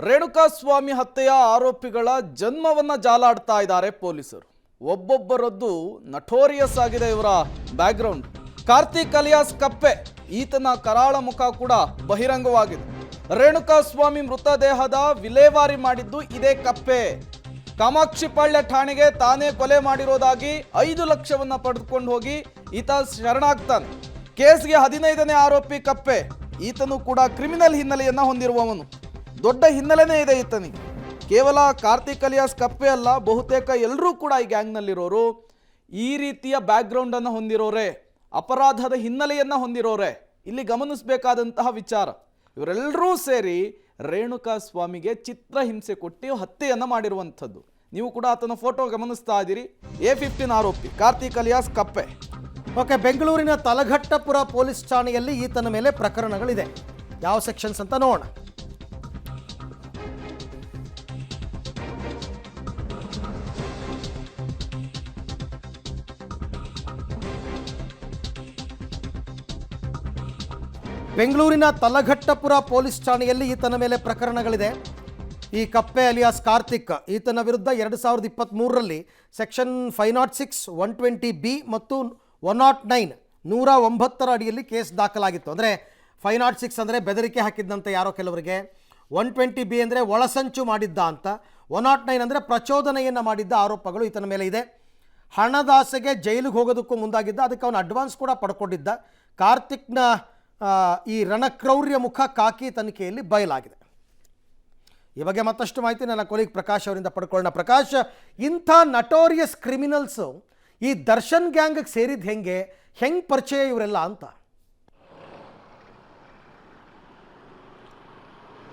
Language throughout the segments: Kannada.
ರೇಣುಕಾಸ್ವಾಮಿ ಹತ್ಯೆಯ ಆರೋಪಿಗಳ ಜನ್ಮವನ್ನ ಜಾಲಾಡ್ತಾ ಇದ್ದಾರೆ ಪೊಲೀಸರು. ಒಬ್ಬೊಬ್ಬರದ್ದು ನಟೋರಿಯಸ್ ಆಗಿದೆ ಇವರ ಬ್ಯಾಕ್ಗ್ರೌಂಡ್. ಕಾರ್ತಿಕ್ ಅಲಿಯಾಸ್ ಕಪ್ಪೆ, ಈತನ ಕರಾಳ ಮುಖ ಕೂಡ ಬಹಿರಂಗವಾಗಿದೆ. ರೇಣುಕಾಸ್ವಾಮಿ ಮೃತದೇಹದ ವಿಲೇವಾರಿ ಮಾಡಿದ್ದು ಇದೇ ಕಪ್ಪೆ. ಕಾಮಾಕ್ಷಿಪಾಳ್ಯ ಠಾಣೆಗೆ ತಾನೇ ಕೊಲೆ ಮಾಡಿರೋದಾಗಿ 5 ಲಕ್ಷವನ್ನ ಪಡೆದುಕೊಂಡು ಹೋಗಿ ಈತ ಶರಣಾಗ್ತಾನೆ. ಕೇಸ್ಗೆ 15ನೇ ಆರೋಪಿ ಕಪ್ಪೆ. ಈತನು ಕೂಡ ಕ್ರಿಮಿನಲ್ ಹಿನ್ನೆಲೆಯನ್ನ ಹೊಂದಿರುವವನು. ದೊಡ್ಡ ಹಿನ್ನೆಲೆನೇ ಇದೆ ಈತನಿಗೆ. ಕೇವಲ ಕಾರ್ತಿಕ್ ಅಲಿಯಾಸ್ ಕಪ್ಪೆ ಅಲ್ಲ, ಬಹುತೇಕ ಎಲ್ಲರೂ ಕೂಡ ಈ ಗ್ಯಾಂಗ್ನಲ್ಲಿರೋರು ಈ ರೀತಿಯ ಬ್ಯಾಕ್ಗ್ರೌಂಡ್ ಅನ್ನು ಹೊಂದಿರೋರೆ, ಅಪರಾಧದ ಹಿನ್ನೆಲೆಯನ್ನ ಹೊಂದಿರೋರೆ. ಇಲ್ಲಿ ಗಮನಿಸಬೇಕಾದಂತಹ ವಿಚಾರ, ಇವರೆಲ್ಲರೂ ಸೇರಿ ರೇಣುಕಾಸ್ವಾಮಿಗೆ ಚಿತ್ರಹಿಂಸೆ ಕೊಟ್ಟು ಹತ್ಯೆಯನ್ನ ಮಾಡಿರುವಂಥದ್ದು. ನೀವು ಕೂಡ ಆತನ ಫೋಟೋ ಗಮನಿಸ್ತಾ ಇದ್ದೀರಿ. A15 ಆರೋಪಿ ಕಾರ್ತಿಕ್ ಅಲಿಯಾಸ್ ಕಪ್ಪೆ. ಓಕೆ, ಬೆಂಗಳೂರಿನ ತಲಘಟ್ಟಪುರ ಪೊಲೀಸ್ ಠಾಣೆಯಲ್ಲಿ ಈತನ ಮೇಲೆ ಪ್ರಕರಣಗಳಿದೆ. ಯಾವ ಸೆಕ್ಷನ್ಸ್ ಅಂತ ನೋಡೋಣ. ಬೆಂಗಳೂರಿನ ತಲಘಟ್ಟಪುರ ಪೊಲೀಸ್ ಠಾಣೆಯಲ್ಲಿ ಈತನ ಮೇಲೆ ಪ್ರಕರಣಗಳಿದೆ. ಈ ಕಪ್ಪೆ ಅಲಿಯಾಸ್ ಕಾರ್ತಿಕ್, ಈತನ ವಿರುದ್ಧ 2023ರಲ್ಲಿ ಸೆಕ್ಷನ್ 506, 120B ಮತ್ತು 109 109 ಅಡಿಯಲ್ಲಿ ಕೇಸ್ ದಾಖಲಾಗಿತ್ತು. ಅಂದರೆ 506 ಅಂದರೆ ಬೆದರಿಕೆ ಹಾಕಿದ್ದಂತೆ ಯಾರೋ ಕೆಲವರಿಗೆ, 120B ಅಂದರೆ ಒಳಸಂಚು ಮಾಡಿದ್ದ ಅಂತ, 109 ಅಂದರೆ ಪ್ರಚೋದನೆಯನ್ನು ಮಾಡಿದ್ದ ಆರೋಪಗಳು ಈತನ ಮೇಲೆ ಇದೆ. ಹಣದಾಸೆಗೆ ಜೈಲಿಗೆ ಹೋಗೋದಕ್ಕೂ ಮುಂದಾಗಿದ್ದ, ಅದಕ್ಕೆ ಅವನು ಅಡ್ವಾನ್ಸ್ ಕೂಡ ಪಡ್ಕೊಂಡಿದ್ದ. ಕಾರ್ತಿಕ್ನ ಈ ರಣಕ್ರೌರ್ಯ ಮುಖ ಕಾಕಿ ತನಿಖೆಯಲ್ಲಿ ಬಯಲಾಗಿದೆ. ಈ ಬಗ್ಗೆ ಮತ್ತಷ್ಟು ಮಾಹಿತಿ ನನ್ನ ಕೊಲೀಗ್ ಪ್ರಕಾಶ್ ಅವರಿಂದ ಪಡ್ಕೊಳ್ಳೋಣ. ಪ್ರಕಾಶ್, ಇಂಥ ನಟೋರಿಯಸ್ ಕ್ರಿಮಿನಲ್ಸು ಈ ದರ್ಶನ್ ಗ್ಯಾಂಗ್ಗೆ ಸೇರಿದ ಹೆಂಗೆ ಪರಿಚಯ ಇವರೆಲ್ಲ ಅಂತ?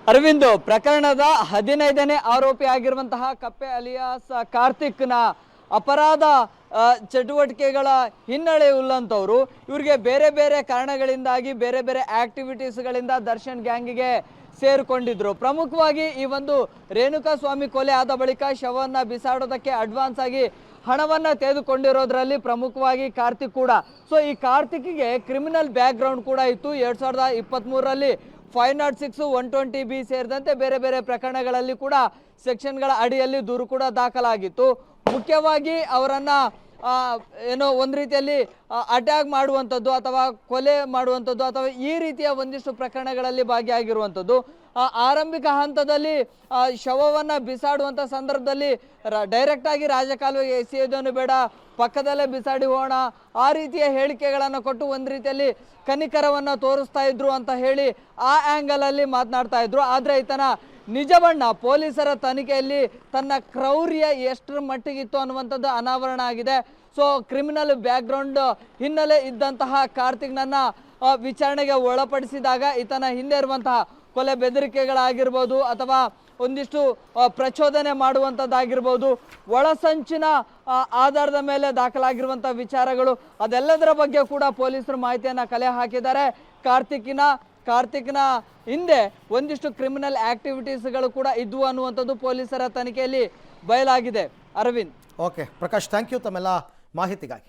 ಅರವಿಂದ್, ಪ್ರಕರಣದ 15ನೇ ಆರೋಪಿ ಆಗಿರುವಂತಹ ಕಪ್ಪೆ ಅಲಿಯಾಸ್ ಕಾರ್ತಿಕ್ನ ಅಪರಾಧ ಚಟುವಟಿಕೆಗಳ ಹಿನ್ನೆಲೆ ಉಳ್ಳಂಥವ್ರು. ಇವರಿಗೆ ಬೇರೆ ಬೇರೆ ಕಾರಣಗಳಿಂದಾಗಿ ಬೇರೆ ಬೇರೆ ಆಕ್ಟಿವಿಟೀಸ್ಗಳಿಂದ ದರ್ಶನ್ ಗ್ಯಾಂಗಿಗೆ ಸೇರಿಕೊಂಡಿದ್ರು. ಪ್ರಮುಖವಾಗಿ ಈ ಒಂದು ರೇಣುಕಾಸ್ವಾಮಿ ಕೊಲೆ ಆದ ಬಳಿಕ ಶವವನ್ನು ಬಿಸಾಡೋದಕ್ಕೆ ಅಡ್ವಾನ್ಸ್ ಆಗಿ ಹಣವನ್ನು ತೆಗೆದುಕೊಂಡಿರೋದ್ರಲ್ಲಿ ಪ್ರಮುಖವಾಗಿ ಕಾರ್ತಿಕ್ ಕೂಡ. ಸೊ ಈ ಕಾರ್ತಿಕ್ಗೆ ಕ್ರಿಮಿನಲ್ ಬ್ಯಾಕ್ಗ್ರೌಂಡ್ ಕೂಡ ಇತ್ತು. 2023ರಲ್ಲಿ 506, 120B ಸೇರಿದಂತೆ ಬೇರೆ ಬೇರೆ ಪ್ರಕರಣಗಳಲ್ಲಿ ಕೂಡ ಸೆಕ್ಷನ್ಗಳ ಅಡಿಯಲ್ಲಿ ದೂರು ಕೂಡ ದಾಖಲಾಗಿತ್ತು. ಮುಖ್ಯವಾಗಿ ಅವರನ್ನ ಏನೋ ಒಂದು ರೀತಿಯಲ್ಲಿ ಅಟ್ಯಾಕ್ ಮಾಡುವಂಥದ್ದು ಅಥವಾ ಕೊಲೆ ಮಾಡುವಂಥದ್ದು ಅಥವಾ ಈ ರೀತಿಯ ಒಂದಿಷ್ಟು ಪ್ರಕರಣಗಳಲ್ಲಿ ಭಾಗಿಯಾಗಿರುವಂಥದ್ದು. ಆರಂಭಿಕ ಹಂತದಲ್ಲಿ ಶವವನ್ನು ಬಿಸಾಡುವಂಥ ಸಂದರ್ಭದಲ್ಲಿ ಡೈರೆಕ್ಟಾಗಿ ರಾಜಕಾಲುವೆಗೆ ಎಸೆಯೋದನ್ನು ಬೇಡ, ಪಕ್ಕದಲ್ಲೇ ಬಿಸಾಡಿ ಹೋಗೋಣ, ಆ ರೀತಿಯ ಹೇಳಿಕೆಗಳನ್ನು ಕೊಟ್ಟು ಒಂದು ರೀತಿಯಲ್ಲಿ ಕನಿಕರವನ್ನು ತೋರಿಸ್ತಾ ಇದ್ರು ಅಂತ ಹೇಳಿ ಆ ಆ್ಯಂಗಲಲ್ಲಿ ಮಾತನಾಡ್ತಾ ಇದ್ರು. ಆದರೆ ಈತನ ನಿಜ ಬಣ್ಣ ಪೊಲೀಸರ ತನಿಖೆಯಲ್ಲಿ ತನ್ನ ಕ್ರೌರ್ಯ ಎಷ್ಟರ ಮಟ್ಟಿಗಿತ್ತು ಅನ್ನುವಂಥದ್ದು ಅನಾವರಣ ಆಗಿದೆ. ಸೊ ಕ್ರಿಮಿನಲ್ ಬ್ಯಾಕ್ಗ್ರೌಂಡ್ ಹಿನ್ನೆಲೆ ಇದ್ದಂತಹ ಕಾರ್ತಿಕ್ನನ್ನ ವಿಚಾರಣೆಗೆ ಒಳಪಡಿಸಿದಾಗ ಈತನ ಹಿಂದೆ ಇರುವಂತಹ ಕೊಲೆ ಬೆದರಿಕೆಗಳಾಗಿರ್ಬೋದು ಅಥವಾ ಒಂದಿಷ್ಟು ಪ್ರಚೋದನೆ ಮಾಡುವಂಥದ್ದಾಗಿರ್ಬೋದು, ಒಳಸಂಚಿನ ಆಧಾರದ ಮೇಲೆ ದಾಖಲಾಗಿರುವಂಥ ವಿಚಾರಗಳು, ಅದೆಲ್ಲದರ ಬಗ್ಗೆ ಕೂಡ ಪೊಲೀಸರು ಮಾಹಿತಿಯನ್ನು ಕಲೆ ಹಾಕಿದ್ದಾರೆ. ಕಾರ್ತಿಕ್ನ ಹಿಂದೆ ಒಂದಿಷ್ಟು ಕ್ರಿಮಿನಲ್ ಆಕ್ಟಿವಿಟೀಸ್ಗಳು ಕೂಡ ಇದ್ವು ಅನ್ನುವಂಥದ್ದು ಪೊಲೀಸರ ತನಿಖೆಯಲ್ಲಿ ಬಯಲಾಗಿದೆ. Arvind. Okay Prakash, thank you ತಮ್ಮೆಲ್ಲ ಮಾಹಿತಿಗಾಗಿ.